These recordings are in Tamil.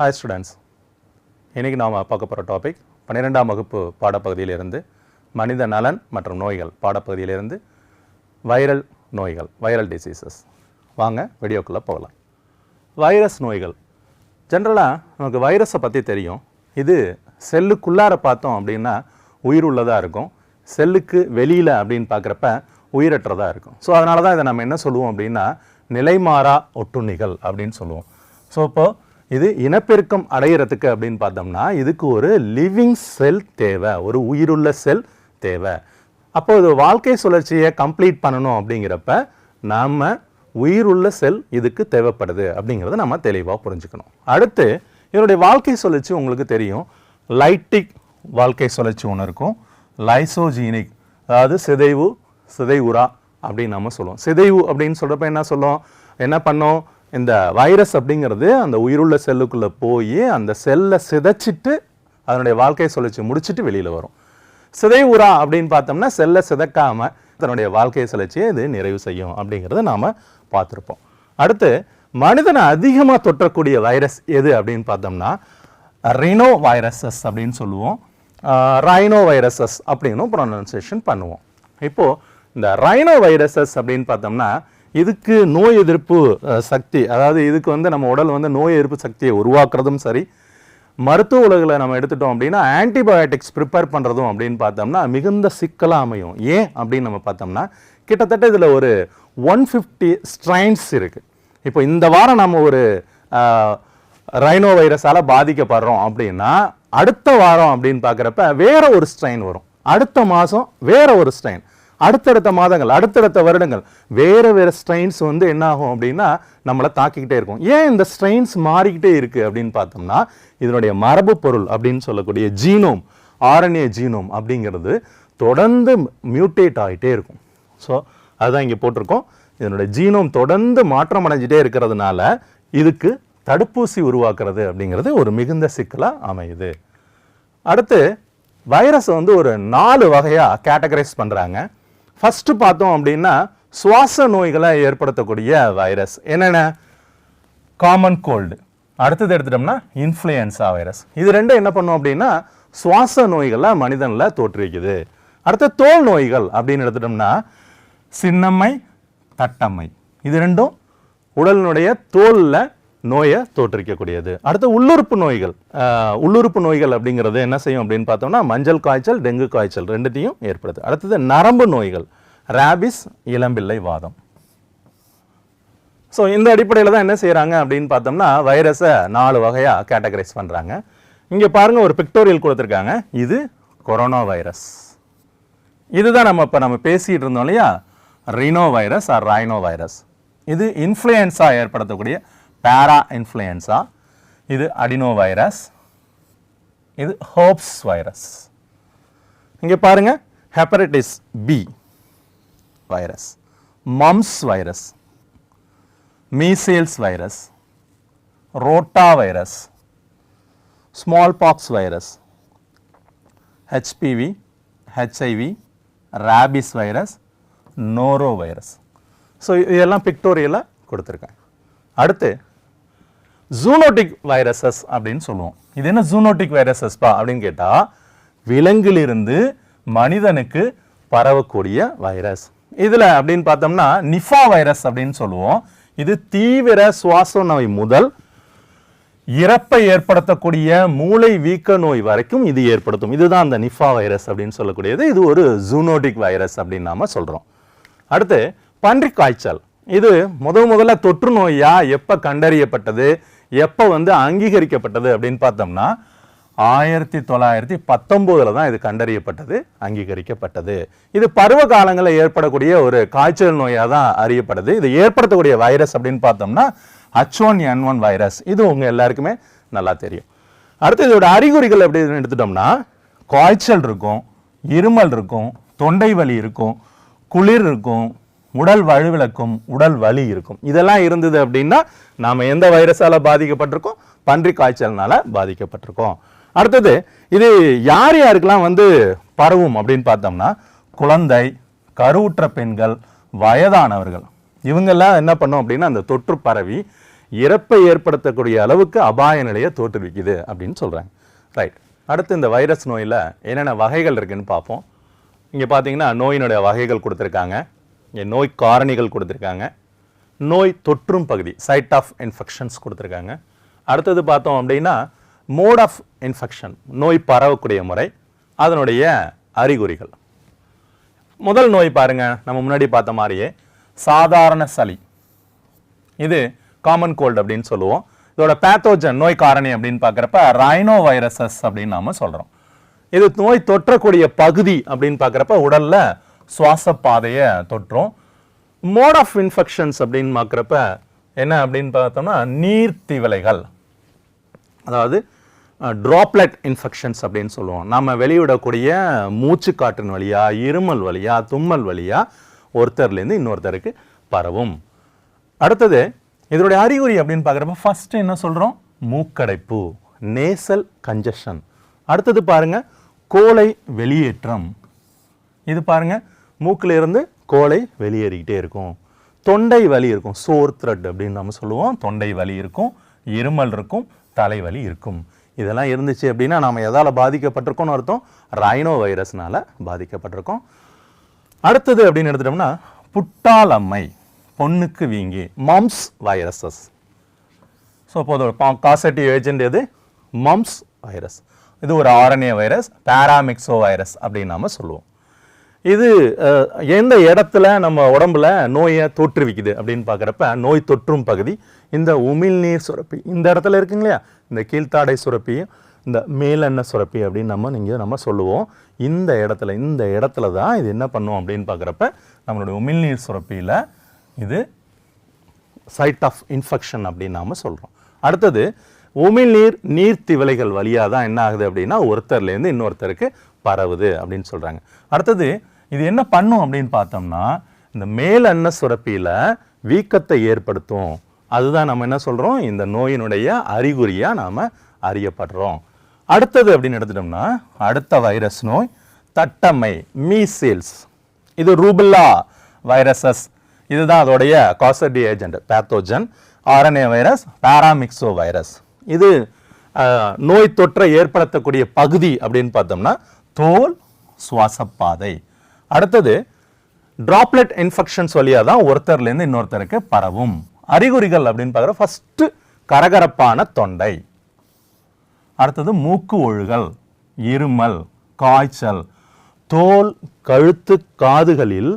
Hi students, இன்னைக்கு நாம பார்க்க போற டாபிக் 12ஆம் வகுப்பு பாடப்பகுதியிலிருந்து மனித நலன் மற்றும் நோய்கள் பாடப்பகுதியிலிருந்து வைரல் நோய்கள் வைரல் டிசீசஸ். வாங்க வீடியோக்குள்ள போகலாம். வைரஸ் நோய்கள் ஜெனரலாக நமக்கு வைரஸை பற்றி தெரியும். இது செல்லுக்குள்ளார பார்த்தோம் அப்படின்னா உயிர் உள்ளதாக இருக்கும், செல்லுக்கு வெளியில் அப்படின்னு பார்க்குறப்ப உயிரற்றதாக இருக்கும். ஸோ அதனால தான் இதை நம்ம என்ன சொல்லுவோம் அப்படின்னா நிலைமாறா ஒட்டுண்ணிகள் அப்படின்னு சொல்லுவோம். ஸோ இப்போது இது இனப்பெருக்கம் அடையிறதுக்கு அப்படின்னு பார்த்தோம்னா இதுக்கு ஒரு லிவிங் செல் தேவை, ஒரு உயிருள்ள செல் தேவை. அப்போ இது வாழ்க்கை சுழற்சியை கம்ப்ளீட் பண்ணணும் அப்படிங்கிறப்ப நாம் உயிருள்ள செல் இதுக்கு தேவைப்படுது அப்படிங்கிறத நம்ம தெளிவாக புரிஞ்சுக்கணும். அடுத்து இதனுடைய வாழ்க்கை சுழற்சி உங்களுக்கு தெரியும். லைட்டிக் வாழ்க்கை சுழற்சி ஒன்று இருக்கும், லைசோஜீனிக் அதாவது சிதைவுறா அப்படின்னு நம்ம சொல்லுவோம். சிதைவு அப்படின்னு சொல்கிறப்ப என்ன சொல்லுவோம், என்ன பண்ணோம், இந்த வைரஸ் அப்படிங்கிறது அந்த உயிருள்ள செல்லுக்குள்ளே போய் அந்த செல்லை சிதைச்சிட்டு அதனுடைய வாழ்க்கை சுழற்சி முடிச்சுட்டு வெளியில் வரும். சிதைவுறா அப்படின்னு பார்த்தோம்னா செல்லை சிதைக்காமல் தன்னுடைய வாழ்க்கை சுழற்சியை இது நிறைவு செய்யும் அப்படிங்கிறத நாம் பார்த்துருப்போம். அடுத்து மனிதனை அதிகமாக தொற்றக்கூடிய வைரஸ் எது அப்படின்னு பார்த்தோம்னா ரினோ வைரஸஸ் அப்படின்னு சொல்லுவோம், ரைனோ வைரஸஸ் அப்படின்னு ப்ரொனன்சியேஷன் பண்ணுவோம். இப்போது இந்த ரைனோ வைரஸஸ் அப்படின்னு பார்த்தோம்னா இதுக்கு நோய் எதிர்ப்பு சக்தி, அதாவது இதுக்கு நம்ம உடல் நோய் எதிர்ப்பு சக்தியை உருவாக்குறதும் சரி, மருத்துவ உலகில் நம்ம எடுத்துட்டோம் அப்படின்னா ஆன்டிபயோட்டிக்ஸ் ப்ரிப்பேர் பண்ணுறதும் அப்படின்னு பார்த்தோம்னா மிகுந்த சிக்கலாக அமையும். ஏன் அப்படின்னு நம்ம பார்த்தோம்னா கிட்டத்தட்ட இதில் ஒரு 150 ஸ்ட்ரைன்ஸ் இருக்குது. இப்போ இந்த வாரம் நம்ம ஒரு ரைனோ வைரஸால் பாதிக்கப்படுறோம் அப்படின்னா அடுத்த வாரம் அப்படின்னு பார்க்குறப்ப வேற ஒரு ஸ்ட்ரைன் வரும், அடுத்த மாதம் வேற ஒரு ஸ்ட்ரைன், அடுத்தடுத்த மாதங்கள் அடுத்தடுத்த வருடங்கள் வேறு வேறு ஸ்ட்ரெயின்ஸ் என்ன ஆகும் அப்படின்னா நம்மளை தாக்கிக்கிட்டே இருக்கும். ஏன் இந்த ஸ்ட்ரெயின்ஸ் மாறிக்கிட்டே இருக்குது அப்படின்னு பார்த்தோம்னா இதனுடைய மரபு பொருள் அப்படின்னு சொல்லக்கூடிய ஜீனோம், ஆர்என்ஏ ஜீனோம் அப்படிங்கிறது தொடர்ந்து மியூட்டேட் ஆகிட்டே இருக்கும். ஸோ அதுதான் இங்கே போட்டிருக்கோம், இதனுடைய ஜீனோம் தொடர்ந்து மாற்றம் அடைஞ்சிட்டே இருக்கிறதுனால இதுக்கு தடுப்பூசி உருவாக்குறது அப்படிங்கிறது ஒரு மிகுந்த சிக்கலாக அமையுது. அடுத்து வைரஸ் ஒரு 4 வகையாக கேட்டகரைஸ் பண்ணுறாங்க. ஃபஸ்ட்டு பார்த்தோம் அப்படின்னா சுவாச நோய்களை ஏற்படுத்தக்கூடிய வைரஸ் என்னென்ன, காமன் கோல்டு. அடுத்தது எடுத்துட்டோம்னா இன்ஃப்ளூயன்சா வைரஸ். இது ரெண்டும் என்ன பண்ணும் அப்படின்னா சுவாச நோய்களை மனிதனில் தோற்றுவிக்குது. அடுத்த தோல் நோய்கள் அப்படின்னு எடுத்துட்டோம்னா சின்னம்மை, தட்டம்மை, இது ரெண்டும் உடலினுடைய தோலில் நோயை தோற்றுவிக்கக்கூடியது. அடுத்து உள்ளுறுப்பு நோய்கள். உள்ளுறுப்பு நோய்கள் அப்படிங்கிறது என்ன செய்யும் அப்படின்னு பார்த்தோம்னா மஞ்சள் காய்ச்சல், டெங்கு காய்ச்சல் ரெண்டுத்தையும் ஏற்படுது. அடுத்தது நரம்பு நோய்கள், ராபிஸ், இளம்பிள்ளை வாதம். ஸோ இந்த அடிப்படையில் தான் என்ன செய்கிறாங்க அப்படின்னு பார்த்தோம்னா வைரஸை 4 வகையாக கேட்டகரைஸ் பண்ணுறாங்க. இங்கே பாருங்கள் ஒரு பிக்டோரியல் கொடுத்துருக்காங்க, இது கொரோனா வைரஸ். இதுதான் நம்ம பேசிகிட்டு இருந்தோம் இல்லையா, rhinovirus or rhinovirus. இது இன்ஃப்ளூயன்ஸா ஏற்படுத்தக்கூடிய பேரா இன்ஃப்ளூயன்ஸா, இது அடினோ வைரஸ், இது ஹோப்ஸ் வைரஸ். இங்கே பாருங்க hepatitis B virus, mumps virus, measles virus, rotavirus, smallpox virus, HPV, HIV, rabies virus, norovirus. So இதெல்லாம் பிக்டோரியலாக கொடுத்துருக்கேன். அடுத்து ஜூனோட்டிக் வைரஸஸ் அப்படின்னு சொல்லுவோம். இது என்ன ஜூனோட்டிக் வைரஸஸ்பா அப்படின்னு கேட்டால் விலங்கிலிருந்து மனிதனுக்கு பரவக்கூடிய வைரஸ். இதில் அப்படின்னு பார்த்தோம்னா நிஃபா வைரஸ் அப்படின்னு சொல்லுவோம். இது தீவிர சுவாச நோய் முதல் இறப்பை ஏற்படுத்தக்கூடிய மூளை வீக்க நோய் வரைக்கும் இது ஏற்படுத்தும். இதுதான் அந்த நிஃபா வைரஸ் அப்படின்னு சொல்லக்கூடியது. இது ஒரு ஜூனோட்டிக் வைரஸ் அப்படின்னு நாம சொல்கிறோம். அடுத்து பன்றி காய்ச்சல். இது முதல்ல தொற்று நோயா எப்போ கண்டறியப்பட்டது, எப்போ அங்கீகரிக்கப்பட்டது அப்படின்னு பார்த்தோம்னா 1919 தான் இது கண்டறியப்பட்டது, அங்கீகரிக்கப்பட்டது. இது பருவ காலங்களில் ஏற்படக்கூடிய ஒரு காய்ச்சல் நோயாக தான் அறியப்படுது. இது ஏற்படுத்தக்கூடிய வைரஸ் அப்படின்னு பார்த்தோம்னா H1N1 வைரஸ். இது உங்கள் எல்லாருக்குமே நல்லா தெரியும். அடுத்து இதோட அறிகுறிகள் அப்படின்னு எடுத்துட்டோம்னா காய்ச்சல் இருக்கும், இருமல் இருக்கும், தொண்டை வலி இருக்கும், குளிர் இருக்கும், உடல் வலுவிழக்கும், உடல் வலி இருக்கும். இதெல்லாம் இருந்தது அப்படின்னா நாம் எந்த வைரஸால் பாதிக்கப்பட்டிருக்கோம், பன்றி காய்ச்சல்னால பாதிக்கப்பட்டிருக்கோம். அடுத்தது இது யார் யாருக்கெல்லாம் பரவும் அப்படின்னு பார்த்தோம்னா குழந்தை, கருவுற்ற பெண்கள், வயதானவர்கள், இவங்கெல்லாம் என்ன பண்ணோம் அப்படின்னா அந்த தொற்று பரவி இறப்பை ஏற்படுத்தக்கூடிய அளவுக்கு அபாய நிலையை தோற்றுவிக்குது அப்படின்னு சொல்கிறாங்க. ரைட். அடுத்து இந்த வைரஸ் நோயில் என்னென்ன வகைகள் இருக்குன்னு பார்ப்போம். இங்கே பார்த்தீங்கன்னா நோயினுடைய வகைகள் கொடுத்துருக்காங்க, இங்கே நோய் காரணிகள் கொடுத்துருக்காங்க, நோய் தொற்றும் பகுதி சைட் ஆஃப் இன்ஃபெக்ஷன்ஸ் கொடுத்துருக்காங்க. அடுத்தது பார்த்தோம் அப்படின்னா மோட் ஆஃப் இன்ஃபெக்ஷன், நோய் பரவக்கூடிய முறை, அதனுடைய அறிகுறிகள். முதல் நோய் பாருங்க, நம்ம முன்னாடி பார்த்த மாதிரியே சாதாரண சளி, இது காமன் கோல்டு அப்படின்னு சொல்லுவோம். இதோட பேத்தோஜன் நோய் காரணி அப்படின்னு பார்க்குறப்ப ரைனோ வைரஸஸ் அப்படின்னு நாம சொல்கிறோம். இது நோய் தொற்றக்கூடிய பகுதி அப்படின்னு பார்க்குறப்ப உடல்ல சுவாச பாதையை தொற்றும். மோட் ஆஃப் இன்ஃபெக்ஷன்ஸ் அப்படின்னு பார்க்குறப்ப என்ன அப்படின்னு பார்த்தோம்னா நீர்த்திவலைகள், அதாவது ட்ராப்லெட் இன்ஃபெக்ஷன்ஸ் அப்படின்னு சொல்லுவோம். நம்ம வெளியிடக்கூடிய மூச்சு காற்றின் வழியா, இருமல் வழியா, தும்மல் வழியா ஒருத்தர்லேருந்து இன்னொருத்தருக்கு பரவும். அடுத்தது இதனுடைய அறிகுறி அப்படின்னு பார்க்குறப்ப ஃபர்ஸ்ட் என்ன சொல்கிறோம், மூக்கடைப்பு, நேசல் கன்ஜஷன். அடுத்தது பாருங்க கோழை வெளியேற்றம். இது பாருங்க மூக்கில் இருந்து கோழை வெளியேறிக்கிட்டே இருக்கும். தொண்டை வலி இருக்கும், சோர் த்ரெட் அப்படின்னு நம்ம சொல்லுவோம். தொண்டை வலி இருக்கும், இருமல் இருக்கும், தலைவலி இருக்கும். இதெல்லாம் இருந்துச்சு அப்படின்னா நாம் எதால் பாதிக்கப்பட்டிருக்கோம்னு அர்த்தம், ரைனோ வைரஸ்னால பாதிக்கப்பட்டிருக்கோம். அடுத்தது அப்படின்னு எடுத்துட்டோம்னா புட்டாலம்மை, பொண்ணுக்கு வீங்கி, மம்ஸ் வைரஸஸ். ஸோ இப்போது காசட்டிவ் ஏஜென்ட் எது, மம்ஸ் வைரஸ். இது ஒரு ஆர்என்ஏ வைரஸ், பேராமிக்ஸோ வைரஸ் அப்படின்னு நாம சொல்லுவோம். இது எந்த இடத்துல நம்ம உடம்புல நோயை தோற்றுவிக்குது அப்படின்னு பார்க்குறப்ப நோய் தொற்றும் பகுதி இந்த உமிழ்நீர் சுரப்பி இந்த இடத்துல இருக்குங்க இல்லையா, இந்த கீழ்த்தாடை சுரப்பியும் இந்த மேலெண்ண சுரப்பி அப்படின்னு நம்ம சொல்லுவோம். இந்த இடத்துல தான் இது என்ன பண்ணும் அப்படின்னு பார்க்குறப்ப நம்மளுடைய உமிழ்நீர் சுரப்பியில் இது சைட் ஆஃப் இன்ஃபெக்ஷன் அப்படின்னு நாம சொல்கிறோம். அடுத்தது உமிழ்நீர் நீர்த்திவலைகள் வழியாக தான் என்ன ஆகுது அப்படின்னா ஒருத்தர்லேருந்து இன்னொருத்தருக்கு பரவுது அப்படின்னு சொல்கிறாங்க. அடுத்தது இது என்ன பண்ணும் அப்படின்னு பார்த்தோம்னா இந்த மேலெண்ண சுரப்பியில் வீக்கத்தை ஏற்படுத்தும். அதுதான் நம்ம என்ன சொல்கிறோம், இந்த நோயினுடைய அறிகுறியாக நாம் அறியப்படுறோம். அடுத்தது அப்படின்னு எடுத்துட்டோம்னா அடுத்த வைரஸ் நோய் தட்டம்மை, மீசில்ஸ். இது ரூபல்லா வைரஸஸ். இதுதான் அதோடைய causative agent, pathogen, RNA virus, paramyxovirus. இது நோய் தொற்றை ஏற்படுத்தக்கூடிய பகுதி அப்படின்னு பார்த்தோம்னா தோல், சுவாசப்பாதை. அடுத்தது டிராப்லெட் இன்ஃபெக்ஷன்ஸ் வழியாக தான் ஒருத்தர்லேருந்து இன்னொருத்தருக்கு பரவும். அறிகுறிகள் அப்படின்னு பார்க்குற ஃபர்ஸ்ட் கரகரப்பான தொண்டை, அடுத்தது மூக்கு ஒழுகல், இருமல், காய்ச்சல், தோல், கழுத்து, காதுகளில்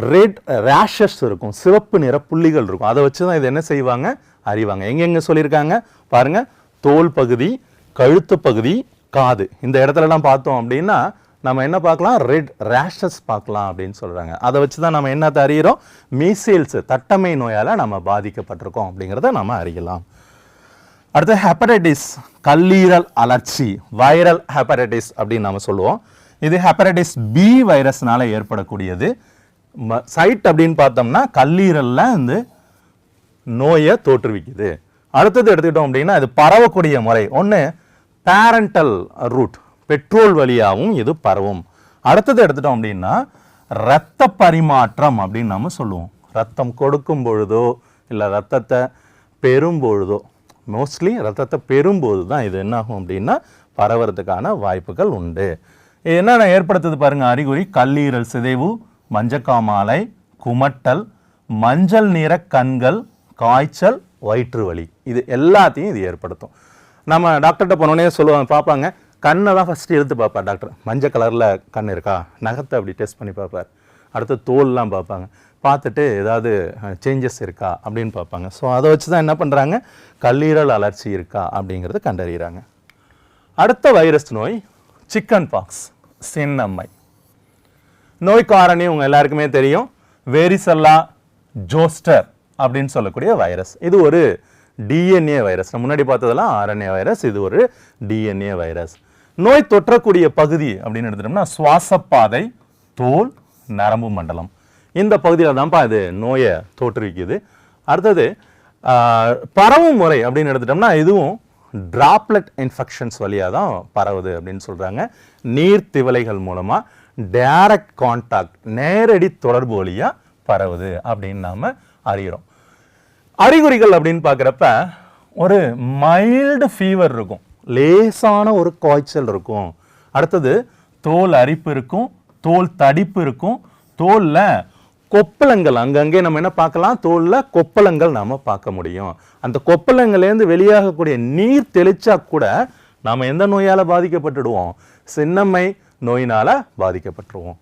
ரெட் ரேஷஸ் இருக்கும், சிவப்பு நிற புள்ளிகள் இருக்கும். அதை வச்சு தான் இது என்ன செய்வாங்க, அறிவாங்க. எங்கெங்க சொல்லியிருக்காங்க பாருங்க, தோல் பகுதி, கழுத்து பகுதி, காது, இந்த இடத்துலலாம் பார்த்தோம் அப்படின்னா நம்ம என்ன பார்க்கலாம், ரெட் ரேஷஸ் பார்க்கலாம் அப்படின்னு சொல்கிறாங்க. அதை வச்சு தான் நம்ம என்னத்தை அறிகிறோம், மீசில்ஸ் தட்டமை நோயால் நம்ம பாதிக்கப்பட்டிருக்கோம் அப்படிங்கிறத நம்ம அறியலாம். அடுத்து ஹெப்படைட்டிஸ், கல்லீரல் அலர்ச்சி, வைரல் ஹெப்படைட்டிஸ் அப்படின்னு நம்ம சொல்லுவோம். இது ஹெப்படைட்டிஸ் பி வைரஸ்னால ஏற்படக்கூடியது. சைட் அப்படின்னு பார்த்தோம்னா கல்லீரல்ல இந்த நோயை தோற்றுவிக்குது. அடுத்தது எடுத்துக்கிட்டோம் அப்படின்னா இது பரவக்கூடிய முறை, ஒன்று பேரண்டல் ரூட், பெட்ரோல் வழியாகவும் இது பரவும். அடுத்தது எடுத்துட்டோம் அப்படின்னா இரத்த பரிமாற்றம் அப்படின்னு நம்ம சொல்லுவோம். ரத்தம் கொடுக்கும் பொழுதோ இல்லை ரத்தத்தை பெறும்பொழுதோ, மோஸ்ட்லி ரத்தத்தை பெறும்போது தான் இது என்னாகும் அப்படின்னா பரவறதுக்கான வாய்ப்புகள் உண்டு. என்னென்ன ஏற்படுத்துது பாருங்க அறிகுறி, கல்லீரல் சிதைவு, மஞ்சக்காமாலை, குமட்டல், மஞ்சள் நிற கண்கள், காய்ச்சல், வயிற்று வலி, இது எல்லாத்தையும் இது ஏற்படுத்தும். நம்ம டாக்டர்கிட்ட போனோடனே சொல்லுவாங்க, பார்ப்பாங்க, கண்ணை தான் ஃபஸ்ட்டு எடுத்து பார்ப்பார் டாக்டர், மஞ்சள் கலரில் கண் இருக்கா, நகத்தை அப்படி டெஸ்ட் பண்ணி பார்ப்பார். அடுத்து தோல்லாம் பார்ப்பாங்க, பார்த்துட்டு ஏதாவது சேஞ்சஸ் இருக்கா அப்படின்னு பார்ப்பாங்க. ஸோ அதை வச்சு தான் என்ன பண்ணுறாங்க, கல்லீரல் அலர்ச்சி இருக்கா அப்படிங்கிறத கண்டறிகிறாங்க. அடுத்த வைரஸ் நோய் சிக்கன் பாக்ஸ், சின்னம்மை. நோய் காரணி உங்கள் எல்லாருக்குமே தெரியும், வேரிசெல்லா ஜோஸ்டர் அப்படின்னு சொல்லக்கூடிய வைரஸ். இது ஒரு டிஎன்ஏ வைரஸ். நம்ம முன்னாடி பார்த்ததெல்லாம் ஆர்என்ஏ வைரஸ், இது ஒரு டிஎன்ஏ வைரஸ். நோய் தொற்றக்கூடிய பகுதி அப்படின்னு எடுத்துட்டோம்னா சுவாசப்பாதை, தோல், நரம்பு மண்டலம், இந்த பகுதியில் தான்ப்பா இது நோயை தோற்றுவிக்குது. அடுத்தது பரவும் முறை அப்படின்னு எடுத்துட்டோம்னா இதுவும் டிராப்லெட் இன்ஃபெக்ஷன்ஸ் வழியாக தான் பரவுது அப்படின்னு சொல்கிறாங்க. நீர்த்திவலைகள் மூலமாக டைரக்ட் கான்டாக்ட், நேரடி தொடர்பு வழியாக பரவுது அப்படின்னு நாம் அறிகிறோம். அறிகுறிகள் அப்படின்னு பார்க்குறப்ப ஒரு மைல்டு ஃபீவர் இருக்கும், லேசான ஒரு காய்ச்சல் இருக்கும். அடுத்தது தோல் அரிப்பு இருக்கும், தோல் தடிப்பு இருக்கும், தோலில் கொப்பளங்கள் அங்கங்கே நம்ம என்ன பார்க்கலாம், தோலில் கொப்பளங்கள் நாம் பார்க்க முடியும். அந்த கொப்பளங்கள்லேருந்து வெளியாகக்கூடிய நீர் தெளிச்சா கூட நாம் எந்த நோயால் பாதிக்கப்பட்டுடுவோம், சின்னம்மை நோயினால் பாதிக்கப்பட்டுருவோம்.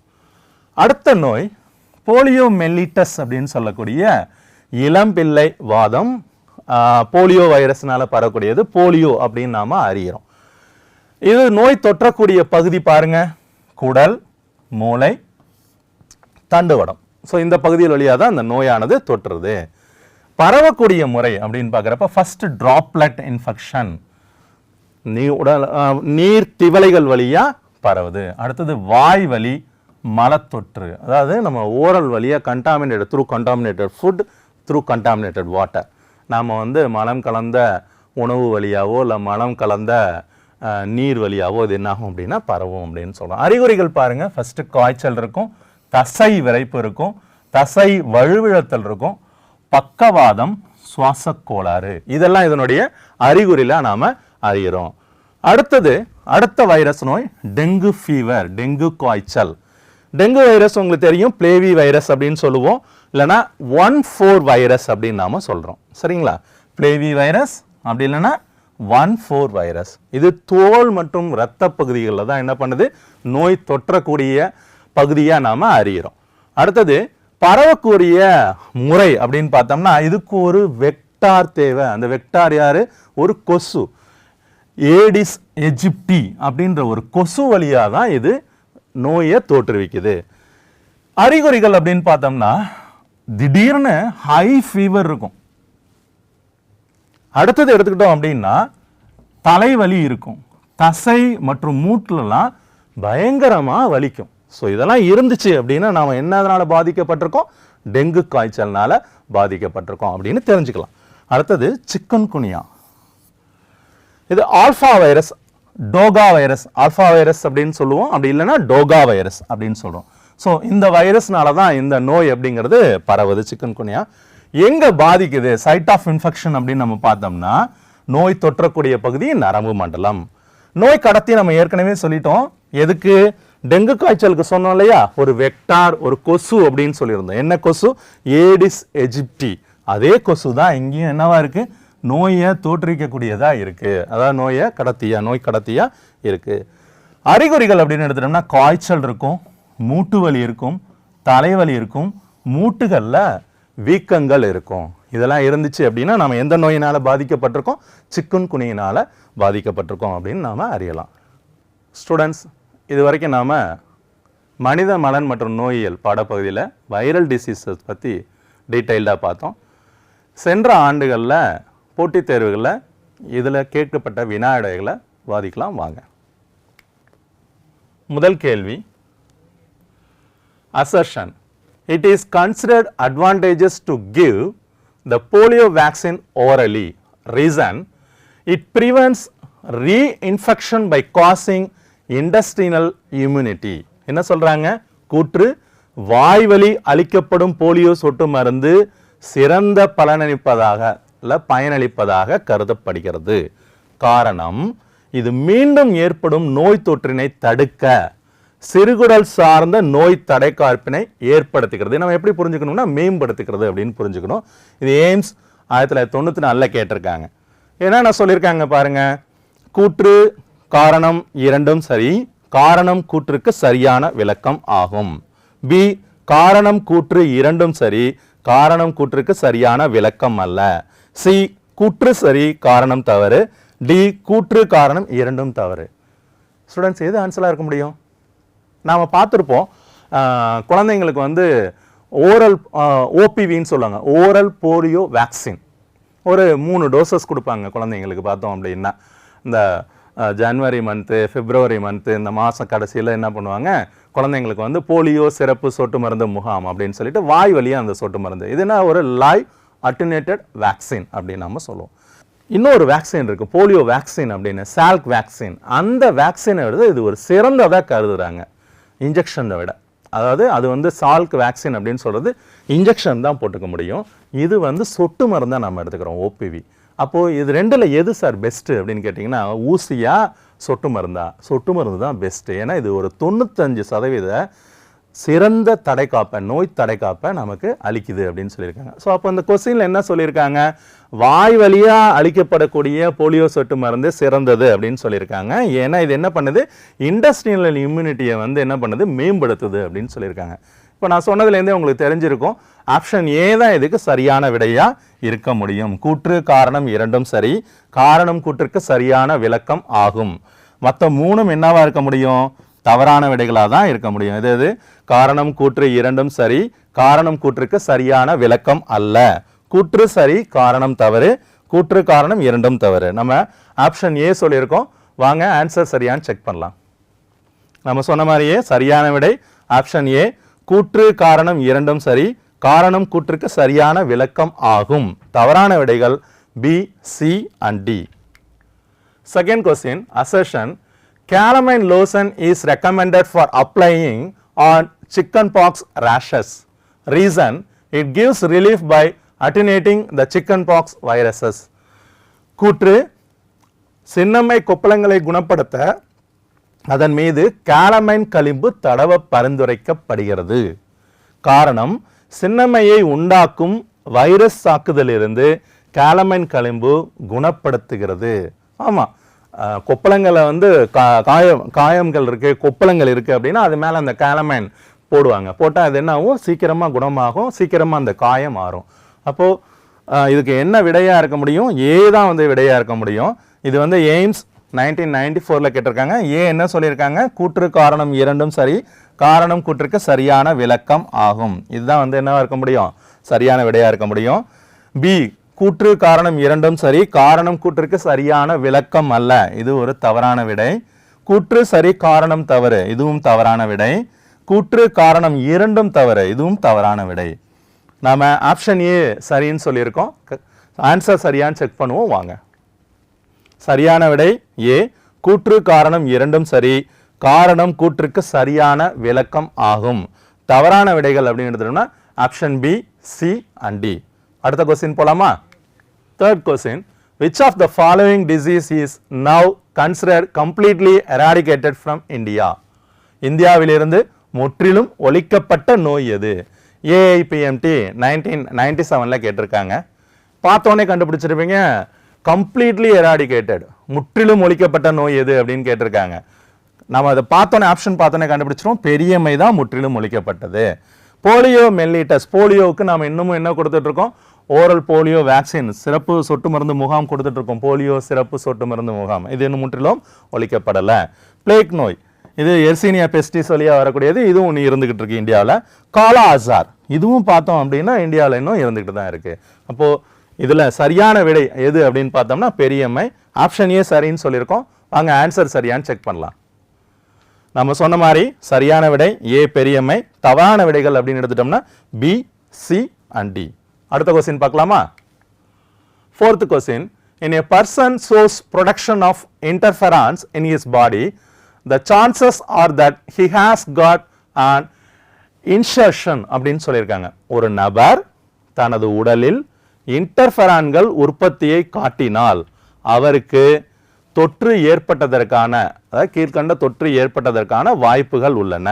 அடுத்த நோய் போலியோமெலிட்டஸ் அப்படின்னு சொல்லக்கூடிய இளம்பிள்ளை வாதம், போலியோ வைரஸ்னால பரவக்கூடியது போலியோ அப்படின்னு நாம் அறிகிறோம். இது நோய் தொற்றக்கூடிய பகுதி பாருங்க, குடல், மூளை, தண்டுவடம். ஸோ இந்த பகுதியில் வழியாக தான் அந்த நோயானது தொற்றுறது. பரவக்கூடிய முறை அப்படின்னு பார்க்குறப்ப ஃபர்ஸ்ட் டிராப்லெட் இன்ஃபெக்ஷன், நீர் திவலைகள் வழியாக பரவுது. அடுத்தது வாய் வலி மலத்தொற்று, அதாவது நம்ம ஓரல் வழியாக contaminated through contaminated food through contaminated water, நாம் வந்து மலம் கலந்த உணவு வழியாவோ இல்லை மலம் கலந்த நீர் வழியாவோ இது என்னாகும் அப்படின்னா பரவும் அப்படின்னு சொல்கிறோம். அறிகுறிகள் பாருங்கள், ஃபஸ்ட்டு காய்ச்சல் இருக்கும், தசை விரைப்பு இருக்கும், தசை வழுவிழத்தல் இருக்கும், பக்கவாதம், சுவாச கோளாறு, இதெல்லாம் இதனுடைய அறிகுறியில் நாம் அறிகிறோம். அடுத்தது அடுத்த வைரஸ் நோய் டெங்கு ஃபீவர், டெங்கு காய்ச்சல். டெங்கு வைரஸ் உங்களுக்கு தெரியும், பிளேவி வைரஸ் அப்படின்னு சொல்லுவோம், இல்லைனா 1,4 வைரஸ் அப்படின்னு நாம சொல்றோம். சரிங்களா? பிளேவி வைரஸ் அப்படி இல்லைன்னா 1,4 வைரஸ். இது தோல் மற்றும் இரத்த பகுதிகளில் தான் என்ன பண்ணுது, நோய் தொற்றக்கூடிய பகுதியாக நாம அறிகிறோம். அடுத்தது பரவக்கூடிய முறை அப்படின்னு பார்த்தோம்னா இதுக்கு ஒரு வெக்டார் தேவை. அந்த வெக்டார் யாரு, ஒரு கொசு, ஏடிஸ் எஜிப்டி அப்படின்ற ஒரு கொசு வழியாக தான் இது நோயை தோற்றுவிக்குது. அறிகுறிகள் அப்படின்னு பார்த்தோம்னா திடீர்னு ஹை ஃபீவர் இருக்கும். அடுத்தது எடுத்துக்கிட்டோம் அப்படின்னா தலைவலி இருக்கும், தசை மற்றும் மூட்டுலலாம் பயங்கரமா வலிக்கும். ஸோ இதெல்லாம் இருந்துச்சு அப்படின்னா நாம என்னதனால பாதிக்கப்பட்டிருக்கோம், டெங்கு காய்ச்சல்னால பாதிக்கப்பட்டிருக்கோம் அப்படின்னு தெரிஞ்சுக்கலாம். அடுத்தது சிக்கன் குனியா, இது alpha virus, toga virus, alpha virus அப்படின்னு சொல்லுவோம், அப்படி இல்லைன்னா டோகா வைரஸ் அப்படின்னு சொல்றோம். ஸோ இந்த வைரஸ்னால தான் இந்த நோய் அப்படிங்கிறது பரவுது, சிக்கன் குனியா. எங்க பாதிக்குது, சைட் ஆஃப் இன்ஃபெக்ஷன் அப்படின்னு நம்ம பார்த்தோம்னா நோய் தொற்றக்கூடிய பகுதி நரம்பு மண்டலம். நோய் கடத்தி நம்ம ஏற்கனவே சொல்லிட்டோம், எதுக்கு, டெங்கு காய்ச்சலுக்கு சொன்னோம் இல்லையா, ஒரு வெக்டார், ஒரு கொசு அப்படின்னு சொல்லியிருந்தோம். என்ன கொசு, ஏடிஸ் எஜிப்டி. அதே கொசு தான் இங்கேயும் என்னவா இருக்கு, நோயை தோற்றுவிக்கக்கூடியதா இருக்கு, அதாவது நோய் கடத்தியா இருக்கு. அறிகுறிகள் அப்படின்னு எடுத்துட்டோம்னா காய்ச்சல் இருக்கும், மூட்டு வலி இருக்கும், தலைவலி இருக்கும், மூட்டுகள்ல வீக்கங்கள் இருக்கும். இதெல்லாம் இருந்துச்சு அப்படின்னா நம்ம எந்த நோயினால பாதிக்கப்பட்டிருக்கோம், சிக்குன் குனியினால பாதிக்கப்பட்டிருக்கோம் அப்படின்னு நாம அறியலாம். ஸ்டூடெண்ட்ஸ், இது வரைக்கும் நாம மனித மலன் மற்றும் நோயியல் பாடப்பகுதியில் வைரல் டிசீசஸ் பற்றி டீட்டெயில்டாக பார்த்தோம். சென்ற ஆண்டுகளில் போட்டித் தேர்வுகளில் இதில் கேட்கப்பட்ட வினா விடைகளை வாதிக்கலாம் வாங்க. முதல் கேள்வி, assertion, it is considered advantageous to give the polio vaccine orally. Reason, it prevents reinfection by causing intestinal immunity. என்ன சொல்றாங்க, கூற்று, வாய்வழி அளிக்கப்படும் போலியோ சொட்டு மருந்து சிறந்த பயனளிப்பதாக கருதப்படுகிறது. காரணம், இது மீண்டும் ஏற்படும் நோய் தொற்றினை தடுக்க சிறுகுடல் சார்ந்த நோய் தடைக்காப்பினை ஏற்படுத்துகிறது. நம்ம எப்படி புரிஞ்சுக்கணும்னா மேம்படுத்துகிறது அப்படின்னு புரிஞ்சுக்கணும். இது எய்ம்ஸ் 1994 கேட்டிருக்காங்க. என்ன சொல்லியிருக்காங்க பாருங்க, கூற்று காரணம் இரண்டும் சரி, காரணம் கூற்றுக்கு சரியான விளக்கம் ஆகும். பி, காரணம் கூற்று இரண்டும் சரி, காரணம் கூற்றுக்கு சரியான விளக்கம் அல்ல. சி, கூற்று சரி, காரணம் தவறு. டி, கூற்று காரணம் இரண்டும் தவறு. ஸ்டூடெண்ட்ஸ், எது ஆன்சராக இருக்க முடியும்? நாம் பார்த்துருப்போம், குழந்தைங்களுக்கு வந்து ஓரல் ஓபிவின்னு சொல்லுவாங்க, ஓரல் போலியோ வேக்சின். ஒரு 3 டோசஸ் கொடுப்பாங்க குழந்தைங்களுக்கு. பார்த்தோம் அப்படின்னா இந்த ஜனவரி மந்த்து, பிப்ரவரி மந்த்து, இந்த மாதம் கடைசியில் என்ன பண்ணுவாங்க, குழந்தைங்களுக்கு வந்து போலியோ சிறப்பு சொட்டு மருந்து முகாம் அப்படின்னு சொல்லிட்டு வாய் வழியாக அந்த சொட்டு மருந்து, இதுனா ஒரு லைவ் அட்டென்யூட்டட் வேக்சின் அப்படின்னு நம்ம சொல்லுவோம். இன்னொரு வேக்சின் இருக்குது, போலியோ வேக்சின் அப்படின்னு, சால்க் வேக்சின். அந்த வேக்சினை விட இது ஒரு சிறந்ததாக கருதுறாங்க இன்ஜெக்ஷனை விட. அதாவது அது வந்து சால்க் வேக்சின் அப்படின்னு சொல்கிறது இன்ஜெக்ஷன் தான் போட்டுக்க முடியும். இது வந்து சொட்டு மருந்து தான் நம்ம எடுத்துக்கிறோம், ஓபிவி. அப்போது இது ரெண்டில் எது சார் பெஸ்ட்டு அப்படின்னு கேட்டிங்கன்னா, ஊசியா சொட்டு மருந்தா? சொட்டு மருந்து தான் பெஸ்ட்டு. ஏன்னா இது ஒரு 95% சிறந்த தடைக்காப்பை, நோய் தடைக்காப்பை நமக்கு அளிக்குது அப்படின்னு சொல்லியிருக்காங்க. ஸோ அப்போ இந்த கொஸ்டினில் என்ன சொல்லியிருக்காங்க, வாய் வழியாக அளிக்கப்படக்கூடிய போலியோ சொட்டு மருந்து சிறந்தது அப்படின்னு சொல்லியிருக்காங்க. ஏன்னா இது என்ன பண்ணுது, இண்டஸ்ட்ரியல் இம்யூனிட்டியை வந்து என்ன பண்ணுது, மேம்படுத்துது அப்படின்னு சொல்லியிருக்காங்க. இப்போ நான் சொன்னதுலேருந்தே உங்களுக்கு தெரிஞ்சிருக்கும், ஆப்ஷன் ஏ தான் இதுக்கு சரியான விடையாக இருக்க முடியும். கூற்று காரணம் இரண்டும் சரி, காரணம் கூற்றுக்கு சரியான விளக்கம் ஆகும். மற்ற மூணும் என்னவா இருக்க முடியும், தவறான விடைகளாக தான் இருக்க முடியும். இது காரணம் கூற்று இரண்டும் சரி, காரணம் கூற்றுக்கு சரியான விளக்கம் அல்ல. கூற்று சரி, காரணம் தவறு, கூற்று காரணம் இரண்டும் தவறு. நம்ம ஆப்ஷன் ஏ சொல்லியிருக்கோம். வாங்க ஆன்சர் சரியான்னு செக் பண்ணலாம். நம்ம சொன்ன மாதிரியே சரியான விடை ஆப்ஷன் ஏ, கூற்று காரணம் இரண்டும் சரி, காரணம் கூற்றுக்கு சரியான விளக்கம் ஆகும். தவறான விடைகள் B, C and D. Second question, assertion, calamine lotion is recommended for applying on chickenpox rashes. Reason, it gives relief by attenuating the chickenpox viruses. கூற்று, சின்னம்மை கொப்பளங்களை குணப்படுத்த அதன் மீது கேலமைன் களிம்பு தடவ பரிந்துரைக்கப்படுகிறது. காரணம், சின்னம்மையை உண்டாக்கும் வைரஸ் தாக்குதலிருந்து கேலமைன் களிம்பு குணப்படுத்துகிறது. ஆமாம், கொப்பளங்களை வந்து காயங்கள் இருக்குது, கொப்பளங்கள் இருக்குது அப்படின்னா அது மேலே அந்த கேலமைன் போடுவாங்க. போட்டால் அது என்ன ஆகும், சீக்கிரமாக குணமாகும், சீக்கிரமாக அந்த காயம் மாறும். அப்போது இதுக்கு என்ன விடையாக இருக்க முடியும், ஏ தான் வந்து விடையாக இருக்க முடியும். இது வந்து எய்ம்ஸ் 1994 கேட்டிருக்காங்க. ஏ என்ன சொல்லியிருக்காங்க, கூற்று காரணம் இரண்டும் சரி, காரணம் கூற்றுக்கு சரியான விளக்கம் ஆகும். இதுதான் வந்து என்னவா இருக்க முடியும், சரியான விடையாக இருக்க முடியும். பி, கூற்று காரணம் இரண்டும் சரி, காரணம் கூற்றுக்கு சரியான விளக்கம் அல்ல. இது ஒரு தவறான விடை. கூற்று சரி, காரணம் தவறு, இதுவும் தவறான விடை. கூற்று காரணம் இரண்டும் தவறு, இதுவும் தவறான விடை. நாம ஆப்ஷன் ஏ சரின்னு சொல்லியிருக்கோம். ஆன்சர் சரியான்னு செக் பண்ணுவோம் வாங்க. சரியான விடை ஏ, கூற்று காரணம் இரண்டும் சரி, காரணம் கூற்றுக்கு சரியான விளக்கம் ஆகும். தவறான விடைகள் அப்படின்னு எடுத்துட்டோம்னா option B, C and D. அடுத்த கொஸ்டின் போலாமா? Third question, which of the following disease is now considered completely eradicated from India? இந்தியாவிலிருந்து முற்றிலும் ஒழிக்கப்பட்ட நோய் எது? ஏஐபிஎம்டி 1997 கேட்டிருக்காங்க. பார்த்தோன்னே கண்டுபிடிச்சிருப்பீங்க, கம்ப்ளீட்லி எராடிகேட்டட், முற்றிலும் ஒழிக்கப்பட்ட நோய் எது அப்படின்னு கேட்டிருக்காங்க. நம்ம அதை பார்த்தோன்னே ஆப்ஷன் பார்த்தோன்னே கண்டுபிடிச்சிரும், பெரியம்மை தான் முற்றிலும் ஒழிக்கப்பட்டது. போலியோ மெல்லிட்டஸ், போலியோவுக்கு நாம் இன்னமும் என்ன கொடுத்துட்டு இருக்கோம், ஓரல் போலியோ வேக்சின், சிறப்பு சொட்டு மருந்து முகாம் கொடுத்துட்டு இருக்கோம். போலியோ சிறப்பு சொட்டு மருந்து முகாம், இது இன்னும் முற்றிலும் ஒழிக்கப்படலை. பிளேக் நோய், இது எர்சீனியா பெஸ்டிஸ் வழியாக வரக்கூடியது, இதுவும் ஒன்று இருந்துகிட்டு இருக்கு இந்தியாவில். காலா அசார், இதுவும் பார்த்தோம் அப்படின்னா இந்தியாவில் இன்னும் இருந்துகிட்டு தான் இருக்கு. அப்போ இதில் சரியான விடை எது அப்படின்னு பார்த்தோம்னா பெரியம்மை. ஆப்ஷன் ஏ சரின்னு சொல்லியிருக்கோம். வாங்க ஆன்சர் சரியான்னு செக் பண்ணலாம். நம்ம சொன்ன மாதிரி சரியான விடை ஏ, பெரியம்மை. தவறான விடைகள் அப்படின்னு எடுத்துட்டோம்னா பி, சி அண்ட் டி. அடுத்த கொஸ்டின் பார்க்கலாமா? Fourth question, in a person shows production of interferons in his body, the chances are that he has got an insertion அப்படின்னு சொல்லியிருக்காங்க. ஒரு நபர் தனது உடலில் இன்டர்ஃபெரான்கள் உற்பத்தியை காட்டினால் அவருக்கு தொற்று ஏற்பட்டதற்கான, அதாவது கீழ்கண்ட தொற்று ஏற்பட்டதற்கான வாய்ப்புகள் உள்ளன.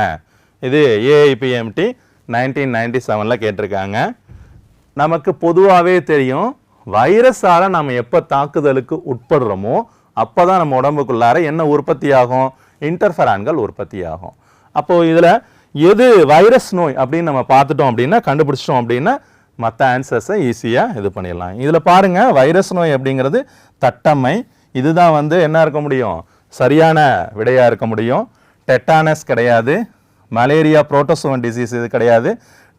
இது ஏஐபிஎம்டி 1997 கேட்டிருக்காங்க. நமக்கு பொதுவாகவே தெரியும், வைரஸால் நம்ம எப்போ தாக்குதலுக்கு உட்படுறோமோ அப்போ தான் நம்ம உடம்புக்குள்ளார என்ன உற்பத்தி ஆகும், இன்டர்ஃபெரான்கள் உற்பத்தி ஆகும். அப்போது இதில் எது வைரஸ் நோய் அப்படின்னு நம்ம பார்த்துட்டோம் அப்படின்னா, கண்டுபிடிச்சிட்டோம் அப்படின்னா மற்ற ஆன்சர்ஸை ஈஸியாக இது பண்ணிடலாம். இதில் பாருங்கள், வைரஸ் நோய் அப்படிங்கிறது தட்டம்மை, இதுதான் வந்து என்ன இருக்க முடியும், சரியான விடையாக இருக்க முடியும். டெட்டானஸ் கிடையாது, மலேரியா புரோட்டோசோவன் டிசீஸ் இது கிடையாது,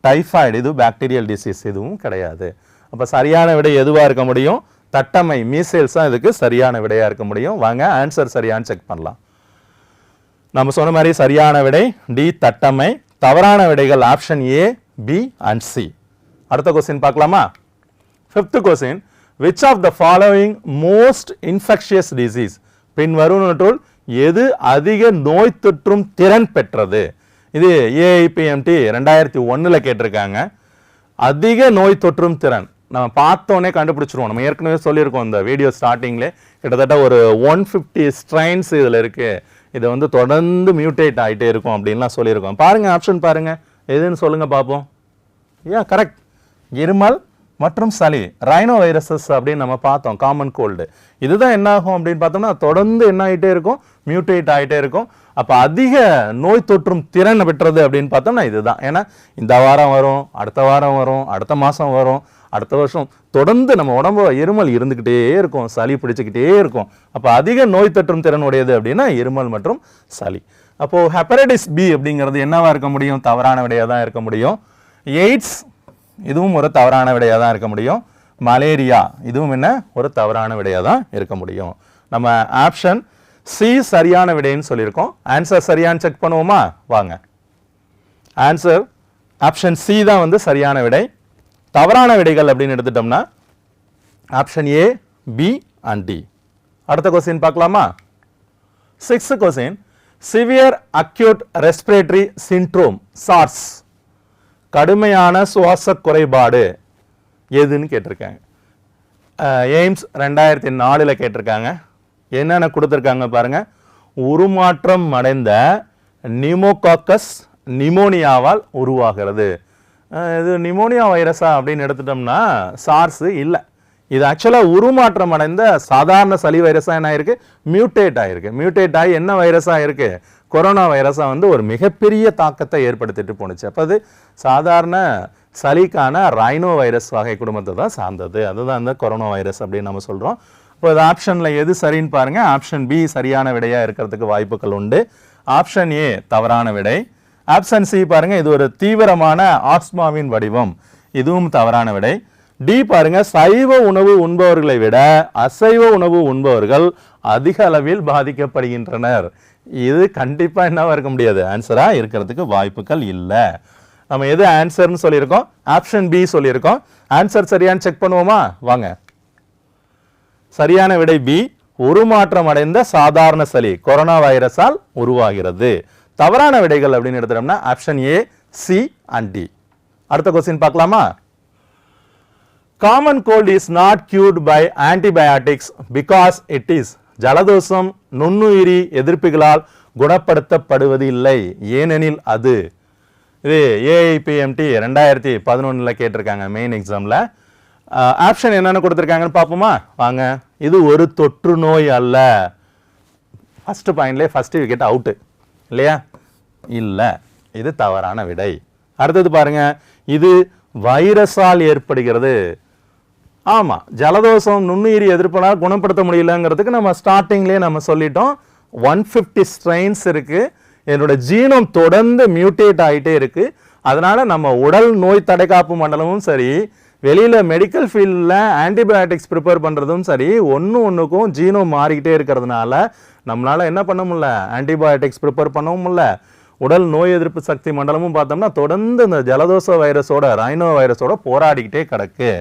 டைஃபாய்டு இது பாக்டீரியல் டிசீஸ் இதுவும் கிடையாது. அப்போ சரியான விடை எதுவாக இருக்க முடியும், தட்டம்மை, மீசேல்ஸ் தான் இதுக்கு சரியான விடையாக இருக்க முடியும். வாங்க ஆன்சர் சரியான்னு செக் பண்ணலாம். நம்ம சொன்ன மாதிரி சரியான விடை டி, தட்டம்மை. தவறான விடைகள் option A, B and C. அடுத்த கொஸ்டின் பார்க்கலாமா? Fifth question, which of the following most infectious disease, பின்வருவனற்றுள் எது அதிக நோய் தொற்றும் திறன் பெற்றது? இது AIPMT 2001 கேட்டிருக்காங்க. அதிக நோய் தொற்றும் திறன் நம்ம பார்த்தோன்னே கண்டுபிடிச்சிருவோம். நம்ம ஏற்கனவே சொல்லியிருக்கோம் இந்த வீடியோ ஸ்டார்டிங்லே கிட்டத்தட்ட ஒரு 150 ஸ்ட்ரைன்ஸ் இதில் இருக்குது. இது வந்து தொடர்ந்து மியூட்டேட் ஆகிட்டே இருக்கும் அப்படின்லாம் சொல்லியிருக்கோம். பாருங்கள், ஆப்ஷன் பாருங்கள், எதுன்னு சொல்லுங்கள் பார்ப்போம். கரெக்ட், இருமல் மற்றும் சளி, ரைனோ வைரஸஸ் அப்படின்னு நம்ம பார்த்தோம், காமன் கோல்டு. இதுதான் என்ன ஆகும் அப்படின்னு பார்த்தோம்னா தொடர்ந்து என்ன ஆகிட்டே இருக்கும், மியூட்டேட் ஆகிட்டே இருக்கும். அப்போ அதிக நோய் தொற்றும் திறன் பெற்றது அப்படின்னு பார்த்தோம்னா இதுதான். ஏன்னா இந்த வாரம் வரும், அடுத்த வாரம் வரும், அடுத்த மாதம் வரும், அடுத்த வருஷம் தொடர்ந்து நம்ம உடம்பு இருமல் இருந்துக்கிட்டே இருக்கும், சளி பிடிச்சிக்கிட்டே இருக்கும். அப்போ அதிக நோய் தொற்றும் திறன் உடையது அப்படின்னா இருமல் மற்றும் சளி. அப்போது ஹெப்படைட்டிஸ் பி அப்படிங்கிறது என்னவா இருக்க முடியும், தவறான விடையாக தான் இருக்க முடியும். எய்ட்ஸ் இதுவும் ஒரு தவறான விடையாக தான் இருக்க முடியும். மலேரியா இதுவும் என்ன ஒரு தவறான விடையாக தான் இருக்க முடியும். நம்ம ஆப்ஷன் சி சரியான விடைன்னு சொல்லியிருக்கோம். ஆன்சர் சரியான்னு செக் பண்ணுவோமா, வாங்க. ஆன்சர் ஆப்ஷன் சி தான் வந்து சரியான விடை. தவறான விடைகள் அப்படின்னு எடுத்துட்டோம்னா option A, B and D. அடுத்த கொஸ்டின் பார்க்கலாமா. 6th question, severe acute respiratory syndrome SARS, கடுமையான சுவாச குறைபாடு எதுன்னு கேட்டிருக்காங்க. எய்ம்ஸ் 2004 கேட்டிருக்காங்க. என்னென்ன கொடுத்துருக்காங்க பாருங்க. உருமாற்றம் அடைந்த நிமோகாக்கஸ் நிமோனியாவால் உருவாகிறது. இது நிமோனியா வைரஸா அப்படின்னு எடுத்துட்டோம்னா சார்ஸ் இல்லை. இது ஆக்சுவலாக உருமாற்றம் அடைந்த சாதாரண சளி வைரஸாக என்ன ஆயிருக்கு, மியூட்டேட் ஆகிருக்கு. மியூட்டேட் ஆகி என்ன வைரஸாக இருக்கு, கொரோனா வைரஸாக வந்து ஒரு மிகப்பெரிய தாக்கத்தை ஏற்படுத்திட்டு போணுச்சு. அப்போ அது சாதாரண சளிக்கான ரைனோ வைரஸ் வகை குடும்பத்தை தான் சார்ந்தது. அதுதான் அந்த கொரோனா வைரஸ் அப்படின்னு நம்ம சொல்கிறோம். இப்போ இது ஆப்ஷனில் எது சரின்னு பாருங்க. ஆப்ஷன் பி சரியான விடையாக இருக்கிறதுக்கு வாய்ப்புகள் உண்டு. ஆப்ஷன் ஏ தவறான விடை. ஆப்ஷன் சி பாருங்க, இது ஒரு தீவிரமான ஆஸ்மாவின் வடிவம், இதுவும் தவறான விடை. டி பாருங்க, சைவ உணவு உண்பவர்களை விட அசைவ உணவு உண்பவர்கள் அதிக அளவில் பாதிக்கப்படுகின்றனர். இது கண்டிப்பா என்னவா இருக்க முடியாது, ஆன்சரா இருக்கிறதுக்கு வாய்ப்புகள் இல்லை. நம்ம எது ஆன்சர்னு சொல்லியிருக்கோம், ஆப்ஷன் பி சொல்லியிருக்கோம். ஆன்சர் சரியான்னு செக் பண்ணுவோமா, வாங்க. சரியான விடை பி, உருமாற்றம் அடைந்த சாதாரண சளி கொரோனா வைரஸால் உருவாகிறது. தவறான விடைகள் அப்படின்னு எடுத்துட்டோம்னா option A, C and D. அடுத்த கொஸ்டின் பார்க்கலாமா. Common cold is not cured by antibiotics because it is, ஜலதோஷம் நுண்ணுயிரி எதிர்ப்பிகளால் குணப்படுத்தப்படுவது இல்லை, ஏனெனில் அது. இது AIPMT 2011 கேட்டிருக்காங்க மெயின் எக்ஸாம்ல. ஆப்ஷன் என்னென்ன கொடுத்துருக்காங்கன்னு பார்ப்போமா, வாங்க. இது ஒரு தொற்று நோய் அல்ல. ஃபர்ஸ்ட் பாயிண்ட்லேயே ஃபர்ஸ்ட் விக்கெட் அவுட்டு இல்லையா, இல்லை, இது தவறான விடை. அடுத்தது பாருங்க, இது வைரஸால் ஏற்படுகிறது. ஆமாம், ஜலதோஷம் நுண்ணுயிரி எதிர்ப்பினால் குணப்படுத்த முடியலங்கிறதுக்கு நம்ம ஸ்டார்டிங்லேயே நம்ம சொல்லிட்டோம். 150 ஸ்ட்ரெயின்ஸ் இருக்கு, என்னோட ஜீனோம் தொடர்ந்து மியூட்டேட் ஆகிட்டே இருக்கு. அதனால நம்ம உடல் நோய் தடைக்காப்பு மண்டலமும் சரி, வெளியில் மெடிக்கல் ஃபீல்டில் ஆன்டிபயோட்டிக்ஸ் ப்ரிப்பேர் பண்ணுறதும் சரி, ஒன்றுக்கும் ஜீனோம் மாறிக்கிட்டே இருக்கிறதுனால நம்மளால் என்ன பண்ண முடியல, ஆன்டிபயோட்டிக்ஸ் ப்ரிப்பேர் பண்ணவும் முடியல. உடல் நோய் எதிர்ப்பு சக்தி மண்டலமும் பார்த்தோம்னா தொடர்ந்து இந்த ஜலதோஷ வைரஸோட ரைனோ வைரஸோட போராடிக்கிட்டே கிடக்கு.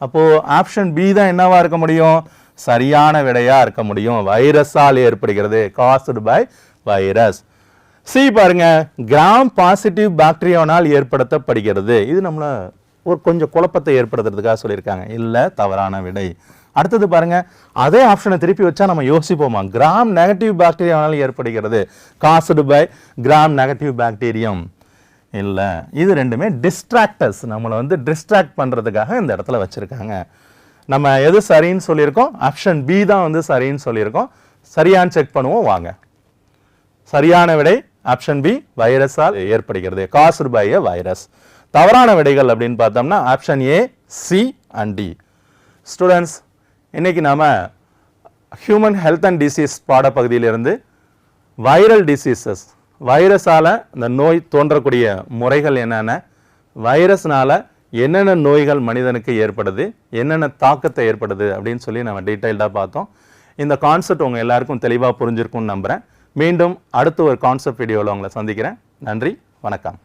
அப்போது ஆப்ஷன் பி தான் என்னவா இருக்க முடியும், சரியான விடையாக இருக்க முடியும். வைரஸால் ஏற்படுகிறது, காஸ்டு பை வைரஸ். சி பாருங்க, கிராம் பாசிட்டிவ் பாக்டீரியாவால் ஏற்படுத்தப்படுகிறது. இது நம்மளை ஒரு கொஞ்சம் குழப்பத்தை ஏற்படுத்துறதுக்காக சொல்லியிருக்காங்க, இல்லை, தவறான விடை. அடுத்தது பாருங்க, அதே ஆப்ஷனை திருப்பி வச்சா நம்ம யோசிப்போமா, கிராம் நெகட்டிவ் பாக்டீரியாவால் ஏற்படுகிறது, caused by gram negative bacterium. இல்லை, இது ரெண்டுமே டிஸ்ட்ராக்டர்ஸ், நம்மளை வந்து டிஸ்ட்ராக்ட் பண்ணுறதுக்காக இந்த இடத்துல வச்சுருக்காங்க. நம்ம எது சரின்னு சொல்லியிருக்கோம், ஆப்ஷன் பி தான் வந்து சரின்னு சொல்லியிருக்கோம். சரியான்னு செக் பண்ணுவோம், வாங்க. சரியான விடை ஆப்ஷன் பி, வைரஸால் ஏற்படுகிறது, காஸ்டு பை எ வைரஸ். தவறான விடைகள் அப்படின்னு பார்த்தோம்னா option A, C and D. Students, இன்னைக்கு நாம ஹியூமன் ஹெல்த் அண்ட் டிசீஸ் பாடப்பகுதியிலிருந்து வைரல் டிசீசஸ், வைரஸால் இந்த நோய் தோன்றக்கூடிய முறைகள் என்னென்ன, வைரஸ்னால என்னென்ன நோய்கள் மனிதனுக்கு ஏற்படுது, என்னென்ன தாக்கத்தை ஏற்படுது அப்படின்னு சொல்லி நம்ம டீட்டெயில்டாக பார்த்தோம். இந்த கான்செப்ட் உங்கள் எல்லாருக்கும் தெளிவாக புரிஞ்சிருக்கும்னு நம்புகிறேன். மீண்டும் அடுத்த ஒரு கான்செப்ட் வீடியோவில் உங்களை சந்திக்கிறேன். நன்றி, வணக்கம்.